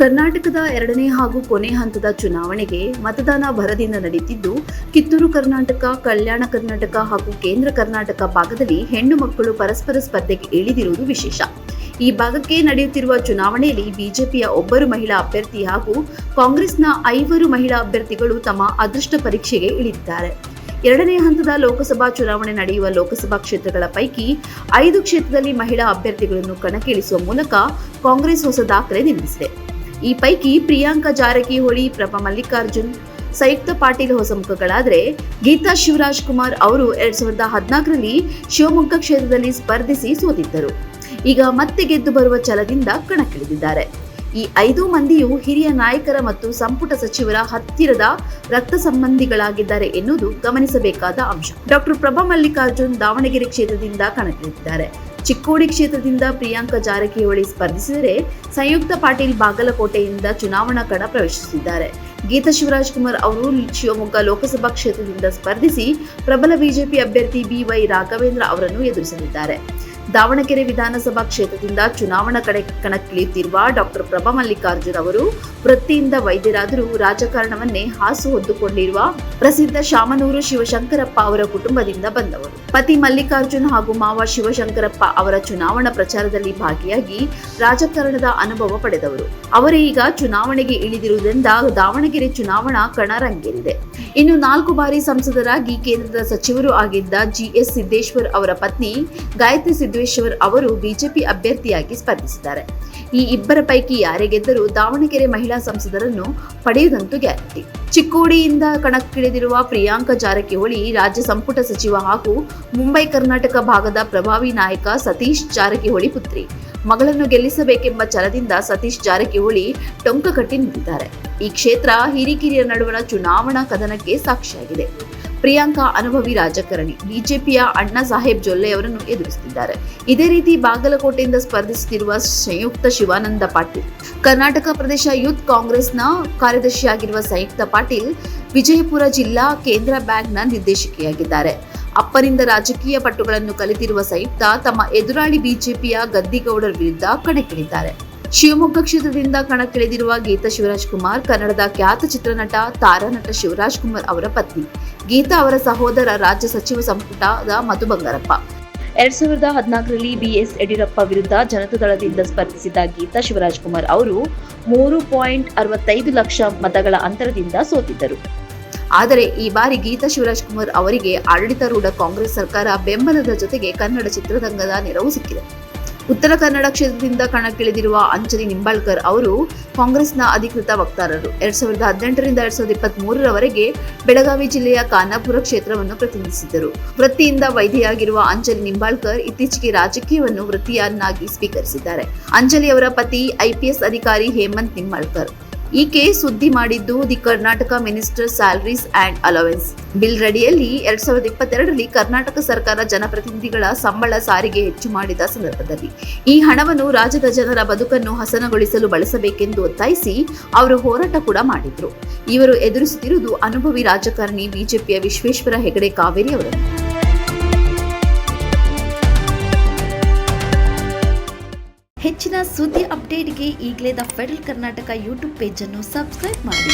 ಕರ್ನಾಟಕದ ಎರಡನೇ ಹಾಗೂ ಕೊನೆ ಹಂತದ ಚುನಾವಣೆಗೆ ಮತದಾನ ಭರದಿಂದ ನಡೆಯುತ್ತಿದ್ದು, ಕಿತ್ತೂರು ಕರ್ನಾಟಕ, ಕಲ್ಯಾಣ ಕರ್ನಾಟಕ ಹಾಗೂ ಕೇಂದ್ರ ಕರ್ನಾಟಕ ಭಾಗದಲ್ಲಿ ಹೆಣ್ಣು ಮಕ್ಕಳು ಪರಸ್ಪರ ಸ್ಪರ್ಧೆಗೆ ಇಳಿದಿರುವುದು ವಿಶೇಷ. ಈ ಭಾಗಕ್ಕೆ ನಡೆಯುತ್ತಿರುವ ಚುನಾವಣೆಯಲ್ಲಿ ಬಿಜೆಪಿಯ ಒಬ್ಬರು ಮಹಿಳಾ ಅಭ್ಯರ್ಥಿ ಹಾಗೂ ಕಾಂಗ್ರೆಸ್ನ 5 ಮಹಿಳಾ ಅಭ್ಯರ್ಥಿಗಳು ತಮ್ಮ ಅದೃಷ್ಟ ಪರೀಕ್ಷೆಗೆ ಇಳಿದಿದ್ದಾರೆ. ಎರಡನೇ ಹಂತದ ಲೋಕಸಭಾ ಚುನಾವಣೆ ನಡೆಯುವ ಲೋಕಸಭಾ ಕ್ಷೇತ್ರಗಳ ಪೈಕಿ 5 ಕ್ಷೇತ್ರದಲ್ಲಿ ಮಹಿಳಾ ಅಭ್ಯರ್ಥಿಗಳನ್ನು ಕಣಕ್ಕಿಳಿಸುವ ಮೂಲಕ ಕಾಂಗ್ರೆಸ್ ಹೊಸ ದಾಖಲೆ ನಿರ್ಮಿಸಿದೆ. ಈ ಪೈಕಿ ಪ್ರಿಯಾಂಕಾ ಜಾರಕಿಹೊಳಿ, ಪ್ರಭಾ ಮಲ್ಲಿಕಾರ್ಜುನ್, ಸಂಯುಕ್ತ ಪಾಟೀಲ್ ಹೊಸ ಮುಖಗಳಾದರೆ, ಗೀತಾ ಶಿವರಾಜ್ಕುಮಾರ್ ಅವರು 2014ರಲ್ಲಿ ಶಿವಮೊಗ್ಗ ಕ್ಷೇತ್ರದಲ್ಲಿ ಸ್ಪರ್ಧಿಸಿ ಸೋತಿದ್ದರು. ಈಗ ಮತ್ತೆ ಗೆದ್ದು ಬರುವ ಛಲದಿಂದ ಕಣಕ್ಕಿಳಿದಿದ್ದಾರೆ. ಈ 5 ಮಂದಿಯೂ ಹಿರಿಯ ನಾಯಕರ ಮತ್ತು ಸಂಪುಟ ಸಚಿವರ ಹತ್ತಿರದ ರಕ್ತ ಸಂಬಂಧಿಗಳಾಗಿದ್ದಾರೆ ಎನ್ನುವುದು ಗಮನಿಸಬೇಕಾದ ಅಂಶ. ಡಾಕ್ಟರ್ ಪ್ರಭಾ ಮಲ್ಲಿಕಾರ್ಜುನ್ ದಾವಣಗೆರೆ ಕ್ಷೇತ್ರದಿಂದ ಕಣಕ್ಕಿಳಿದಿದ್ದಾರೆ. ಚಿಕ್ಕೋಡಿ ಕ್ಷೇತ್ರದಿಂದ ಪ್ರಿಯಾಂಕಾ ಜಾರಕಿಹೊಳಿ ಸ್ಪರ್ಧಿಸಿದರೆ, ಸಂಯುಕ್ತ ಪಾಟೀಲ್ ಬಾಗಲಕೋಟೆಯಿಂದ ಚುನಾವಣಾ ಕಣ ಪ್ರವೇಶಿಸಿದ್ದಾರೆ. ಗೀತಾ ಶಿವರಾಜ್ಕುಮಾರ್ ಅವರು ಶಿವಮೊಗ್ಗ ಲೋಕಸಭಾ ಕ್ಷೇತ್ರದಿಂದ ಸ್ಪರ್ಧಿಸಿ ಪ್ರಬಲ ಬಿಜೆಪಿ ಅಭ್ಯರ್ಥಿ BY ರಾಘವೇಂದ್ರ ಅವರನ್ನು ಎದುರಿಸಲಿದ್ದಾರೆ. ದಾವಣಗೆರೆ ವಿಧಾನಸಭಾ ಕ್ಷೇತ್ರದಿಂದ ಚುನಾವಣಾ ಕಣಕ್ಕಿಳಿಯುತ್ತಿರುವ ಡಾಕ್ಟರ್ ಪ್ರಭಾ ಮಲ್ಲಿಕಾರ್ಜುನ್ ಅವರು ವೃತ್ತಿಯಿಂದ ವೈದ್ಯರಾದರೂ ರಾಜಕಾರಣವನ್ನೇ ಹಾಸು ಹೊದ್ದುಕೊಂಡಿರುವ ಪ್ರಸಿದ್ಧ ಶಾಮನೂರು ಶಿವಶಂಕರಪ್ಪ ಅವರ ಕುಟುಂಬದಿಂದ ಬಂದವರು. ಪತಿ ಮಲ್ಲಿಕಾರ್ಜುನ್ ಹಾಗೂ ಮಾವ ಶಿವಶಂಕರಪ್ಪ ಅವರ ಚುನಾವಣಾ ಪ್ರಚಾರದಲ್ಲಿ ಭಾಗಿಯಾಗಿ ರಾಜಕಾರಣದ ಅನುಭವ ಪಡೆದವರು. ಅವರೇ ಈಗ ಚುನಾವಣೆಗೆ ಇಳಿದಿರುವುದರಿಂದ ದಾವಣಗೆರೆ ಚುನಾವಣಾ ಕಣ ರಂಗೇರಿದೆ. ಇನ್ನು 4 ಬಾರಿ ಸಂಸದರಾಗಿ ಕೇಂದ್ರದ ಸಚಿವರು ಆಗಿದ್ದ GS ಸಿದ್ದೇಶ್ವರ್ ಅವರ ಪತ್ನಿ ಗಾಯತ್ರಿ ಸಿದ್ದೇಶ್ವರ್ ಅವರು ಬಿಜೆಪಿ ಅಭ್ಯರ್ಥಿಯಾಗಿ ಸ್ಪರ್ಧಿಸಿದ್ದಾರೆ. ಈ ಇಬ್ಬರ ಪೈಕಿ ಯಾರೇ ಗೆದ್ದರೂ ದಾವಣಗೆರೆ ಮಹಿಳಾ ಸಂಸದರನ್ನು ಪಡೆಯುವುದಂತೂ ಗ್ಯಾರಂಟಿ. ಚಿಕ್ಕೋಡಿಯಿಂದ ಕಣಕ್ಕಿಳಿದಿರುವ ಪ್ರಿಯಾಂಕಾ ಜಾರಕಿಹೊಳಿ ರಾಜ್ಯ ಸಂಪುಟ ಸಚಿವ ಹಾಗೂ ಮುಂಬೈ ಕರ್ನಾಟಕ ಭಾಗದ ಪ್ರಭಾವಿ ನಾಯಕ ಸತೀಶ್ ಜಾರಕಿಹೊಳಿ ಪುತ್ರಿ. ಮಗಳನ್ನು ಗೆಲ್ಲಿಸಬೇಕೆಂಬ ಛಲದಿಂದ ಸತೀಶ್ ಜಾರಕಿಹೊಳಿ ಟೊಂಕ ಕಟ್ಟಿ ನಿಂತಿದ್ದಾರೆ. ಈ ಕ್ಷೇತ್ರ ಹಿರಿಕಿರಿಯರ ನಡುವಣ ಚುನಾವಣಾ ಕದನಕ್ಕೆ ಸಾಕ್ಷಿಯಾಗಿದೆ. ಪ್ರಿಯಾಂಕಾ ಅನುಭವಿ ರಾಜಕಾರಣಿ, ಬಿಜೆಪಿಯ ಅಣ್ಣಾ ಸಾಹೇಬ್ ಜೊಲ್ಲೆ ಅವರನ್ನು ಎದುರಿಸುತ್ತಿದ್ದಾರೆ. ಇದೇ ರೀತಿ ಬಾಗಲಕೋಟೆಯಿಂದ ಸ್ಪರ್ಧಿಸುತ್ತಿರುವ ಸಂಯುಕ್ತ ಶಿವಾನಂದ ಪಾಟೀಲ್, ಕರ್ನಾಟಕ ಪ್ರದೇಶ ಯೂತ್ ಕಾಂಗ್ರೆಸ್ನ ಕಾರ್ಯದರ್ಶಿಯಾಗಿರುವ ಸಂಯುಕ್ತ ಪಾಟೀಲ್ ವಿಜಯಪುರ ಜಿಲ್ಲಾ ಕೇಂದ್ರ ಬ್ಯಾಂಕ್ನ ನಿರ್ದೇಶಕಿಯಾಗಿದ್ದಾರೆ. ಅಪ್ಪನಿಂದ ರಾಜಕೀಯ ಪಟ್ಟುಗಳನ್ನು ಕಲಿತಿರುವ ಸಂಯುಕ್ತ ತಮ್ಮ ಎದುರಾಳಿ ಬಿಜೆಪಿಯ ಗದ್ದಿಗೌಡರ ವಿರುದ್ಧ ಕಣಕ್ಕಿಳಿದ್ದಾರೆ. ಶಿವಮೊಗ್ಗ ಕ್ಷೇತ್ರದಿಂದ ಕಣಕ್ಕಿಳಿದಿರುವ ಗೀತಾ ಶಿವರಾಜ್ಕುಮಾರ್ ಕನ್ನಡದ ಖ್ಯಾತ ಚಿತ್ರನಟ, ತಾರಾನಟ ಶಿವರಾಜ್ಕುಮಾರ್ ಅವರ ಪತ್ನಿ. ಗೀತಾ ಅವರ ಸಹೋದರ ರಾಜ್ಯ ಸಚಿವ ಸಂಪುಟದ ಮಧು ಬಂಗಾರಪ್ಪ. 2014ರಲ್ಲಿ BS ಯಡಿಯೂರಪ್ಪ ವಿರುದ್ಧ ಜನತಾದಳದಿಂದ ಸ್ಪರ್ಧಿಸಿದ ಗೀತಾ ಶಿವರಾಜ್ಕುಮಾರ್ ಅವರು 3.65 ಲಕ್ಷ ಮತಗಳ ಅಂತರದಿಂದ ಸೋತಿದ್ದರು. ಆದರೆ ಈ ಬಾರಿ ಗೀತಾ ಶಿವರಾಜ್ಕುಮಾರ್ ಅವರಿಗೆ ಆಡಳಿತಾರೂಢ ಕಾಂಗ್ರೆಸ್ ಸರ್ಕಾರ ಬೆಂಬಲದ ಜೊತೆಗೆ ಕನ್ನಡ ಚಿತ್ರರಂಗದ ನೆರವು ಸಿಕ್ಕಿದೆ. ಉತ್ತರ ಕನ್ನಡ ಕ್ಷೇತ್ರದಿಂದ ಕಣಕ್ಕಿಳಿದಿರುವ ಅಂಜಲಿ ನಿಂಬಾಳ್ಕರ್ ಅವರು ಕಾಂಗ್ರೆಸ್ನ ಅಧಿಕೃತ ವಕ್ತಾರರು. 2018ರಿಂದ 2023ರವರೆಗೆ ಬೆಳಗಾವಿ ಜಿಲ್ಲೆಯ ಖಾನಾಪುರ ಕ್ಷೇತ್ರವನ್ನು ಪ್ರತಿನಿಧಿಸಿದ್ದರು. ವೃತ್ತಿಯಿಂದ ವೈದ್ಯೆಯಾಗಿರುವ ಅಂಜಲಿ ನಿಂಬಾಳ್ಕರ್ ಇತ್ತೀಚೆಗೆ ರಾಜಕೀಯವನ್ನು ವೃತ್ತಿಯನ್ನಾಗಿ ಸ್ವೀಕರಿಸಿದ್ದಾರೆ. ಅಂಜಲಿ ಅವರ ಪತಿ IPS ಅಧಿಕಾರಿ ಹೇಮಂತ್ ನಿಂಬಾಳ್ಕರ್. ಈಕೆ ಸುದ್ದಿ ಮಾಡಿದ್ದು the Karnataka minister salaries and allowance bill ಅಡಿಯಲ್ಲಿ 2022ರಲ್ಲಿ ಕರ್ನಾಟಕ ಸರ್ಕಾರ ಜನಪ್ರತಿನಿಧಿಗಳ ಸಂಬಳ ಸಾರಿಗೆ ಹೆಚ್ಚು ಮಾಡಿದ ಸಂದರ್ಭದಲ್ಲಿ ಈ ಹಣವನ್ನು ರಾಜ್ಯದ ಜನರ ಬದುಕನ್ನು ಹಸನಗೊಳಿಸಲು ಬಳಸಬೇಕೆಂದು ಒತ್ತಾಯಿಸಿ ಅವರು ಹೋರಾಟ ಕೂಡ ಮಾಡಿದ್ರು. ಇವರು ಎದುರಿಸುತ್ತಿರುವುದು ಅನುಭವಿ ರಾಜಕಾರಣಿ ಬಿಜೆಪಿಯ ವಿಶ್ವೇಶ್ವರ ಹೆಗಡೆ ಕಾವೇರಿ ಅವರನ್ನು. ಹೆಚ್ಚಿನ ಸುದ್ದಿ ಅಪ್ಡೇಟ್ಗೆ ಈಗಲೇ the federal Karnataka YouTube page ಅನ್ನು ಸಬ್ಸ್ಕ್ರೈಬ್ ಮಾಡಿ.